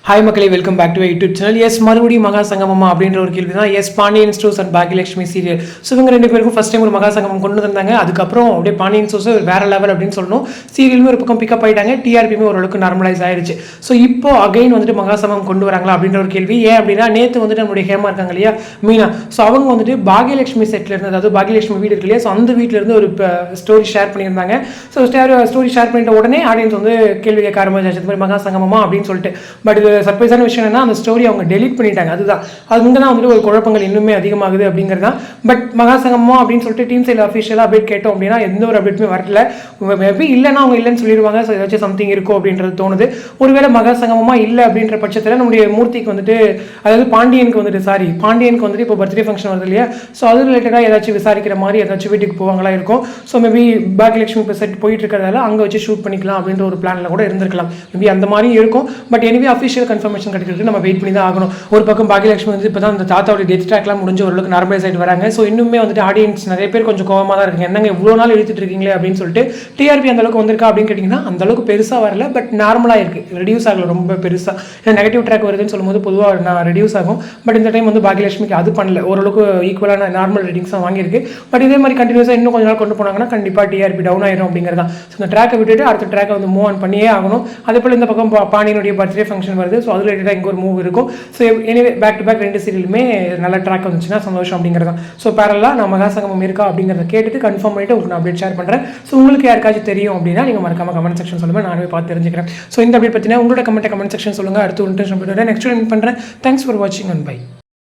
Hi மக்களே, welcome back to YouTube channel. Yes, மறுபடியும் மகா சங்கமமா அப்படின்ற ஒரு கேள்வி தான். Yes, Pandian stores and Baakiyalakshmi serial. So இவங்க ரெண்டு பேருக்கும் ஃபர்ஸ்ட் டைம் ஒரு மகா சங்கமம் கொண்டு வந்தாங்க. அதுக்கப்புறம் அப்படியே பாண்டியன் ஸ்டோர்ஸ் வேற லெவல் அப்படின்னு சொல்லணும். சீரியலுமே ஒரு பக்கம் பிக்கப் ஆயிட்டாங்க, டிஆர்பியுமே ஓரளவுக்கு நார்மலைஸ் ஆயிடுச்சு. ஸோ இப்போ அகைன் வந்துட்டு மகா சங்கமம் கொண்டு வராங்களா அப்படின்ற ஒரு கேள்வி. ஏன் அப்படின்னா, நேற்று வந்துட்டு நம்மளுடைய ஹேமா இருக்காங்க இல்லையா, மீனா. ஸோ அவங்க வந்துட்டு பாக்யலட்சுமி செட்ல இருந்து, அதாவது பாக்யலட்சுமி வீடு இருக்கு இல்லையா, ஸோ அந்த வீட்டில இருந்து ஒரு ஸ்டோரி ஷேர் பண்ணியிருந்தாங்க. ஸோ ஸ்டோரி ஷேர் பண்ணிட்ட உடனே ஆடியன்ஸ் வந்து கேள்வி கேட்க ஆரம்பிச்சாச்சு, இந்த மாதிரி மகா சங்கமமா அப்படின்னு சொல்லிட்டு. பட் இது சர்ப்ரைஸான விஷயம் என்னன்னா, அந்த ஸ்டோரி அவங்க டெலிட் பண்ணிட்டாங்க. அதுதான் அது இங்கே தான் வந்துட்டு ஒரு குழப்பங்கள் இன்னுமே அதிகமாகுது அப்படிங்கிறது தான். பட் மகா சங்கமமா அப்படின்னு சொல்லிட்டு டீம் சைடில் அஃபிஷியலாக அப்டேட் கேட்டோம் அப்படின்னா எந்த ஒரு அப்டேட்டுமே வரல. மேபி இல்லைன்னா அவங்க இல்லைன்னு சொல்லிடுவாங்க. ஸோ ஏதாச்சும் சம்திங் இருக்கும் அப்படின்றது தோணுது. ஒருவேளை மகா சங்கமமா இல்லை அப்படின்ற பட்சத்தில் நம்முடைய மூர்த்திக்கு வந்துட்டு, அதாவது பாண்டியனுக்கு வந்துட்டு இப்போ பர்த்டே ஃபங்க்ஷன் வருது இல்லையா, ஸோ அது ரிலேட்டடாக ஏதாச்சும் விசாரிக்கிற மாதிரி ஏதாச்சும் வீட்டுக்கு போவாங்களா இருக்கும். ஸோ மேபி பாக்யலட்சுமி இப்போ செட் போயிட்டு இருக்கிறதால அங்கே வச்சு ஷூட் பண்ணிக்கலாம் அப்படின்ற ஒரு பிளானில் கூட இருந்திருக்கலாம். மேபி அந்த மாதிரி இருக்கும். பட் எனிவே அஃபிஷியல் கன்ஃபர்மேஷன் கிடைக்கிறது நம்ம வெயிட் பண்ணி தான் ஆகணும். ஒரு பக்கம் பாக்யலட்சுமி வந்து இப்போ தான் அந்த தாத்தாவோட டெத் ட்ராக்லாம் முடிஞ்சு ஓரளவுக்கு நார்மலைஸ் ஆகிட்டு வராங்க. ஸோ இன்னுமே வந்துட்டு ஆடியன்ஸ் நிறைய பேர் கொஞ்சம் கோவமாக தான் இருக்குங்க. என்னங்க இவ்வளோ நாள் எழுதிட்டு இருக்கீங்களே அப்படின்னு சொல்லிட்டு. டிஆர்பி அந்த அளவுக்கு வந்திருக்கா அப்படின்னு கேட்டிங்கன்னா அந்த அளவுக்கு பெருசாக வரல, பட் நார்மலாக இருக்குது. ரெடியூஸ் ஆகல ரொம்ப பெருசாக. ஏன்னா நெகட்டிவ் ட்ராக் வருதுன்னு சொல்லும்போது பொதுவாக நான் ரெடியூஸ் ஆகும். பட் இந்த டைம் வந்து பாக்யலட்சுமிக்கு அது பண்ணல, ஓரளவுக்கு ஈக்குவலான நார்மல் ரேட்டிங்ஸ் தான் வாங்கியிருக்கு. பட் இதே மாதிரி கண்டினியூஸாக இன்னும் கொஞ்ச நாள் கொண்டு போனாங்கன்னா கண்டிப்பாக டிஆர்பி டவுன் ஆயிரும் அப்படிங்கிறது தான். ஸோ இந்த ட்ராக்கை விட்டுட்டு அடுத்த ட்ராக்கை வந்து மூவ் ஆன் பண்ணியே ஆகணும். அதே போல் இந்த பக்கம் பாண்டியனுடைய பர்த்டே ஃபங்க்ஷன் வருது. ஸோ அது ரிலேட்டடாக இங்கே ஒரு மூவ் இருக்கும். So anyway back to back ரெண்டு சீரியலுமே நல்ல ட்ராக் வந்துச்சுன்னா சந்தோஷம் அப்படிங்கிறது தான். ஸோ பேரலாக நான் மகா சங்கமம் இருக்கா அப்படிங்கிறத கேட்டுட்டு கன்ஃபார்ம் பண்ணிட்டு உங்களுக்கு நான் அப்டேட் ஷேர் பண்ணுறேன். ஸோ உங்களுக்கு யாருக்காச்சும் தெரியும் அப்படின்னா நீங்கள் மறக்காம கமெண்ட் செக்ஷன் சொல்லுங்கள், நானே பார்த்து தெரிஞ்சுக்கிறேன். ஸோ இந்த அப்டேட் பற்றினா உங்களோட கமெண்ட் செக்ஷன் சொல்லுங்கள். அடுத்து ஒரு இன்ட்ரெஸ்ட் நெக்ஸ்ட் பண்ணுறேன். தேங்க்ஸ் ஃபார் வாட்சிங் அண்ட் பை.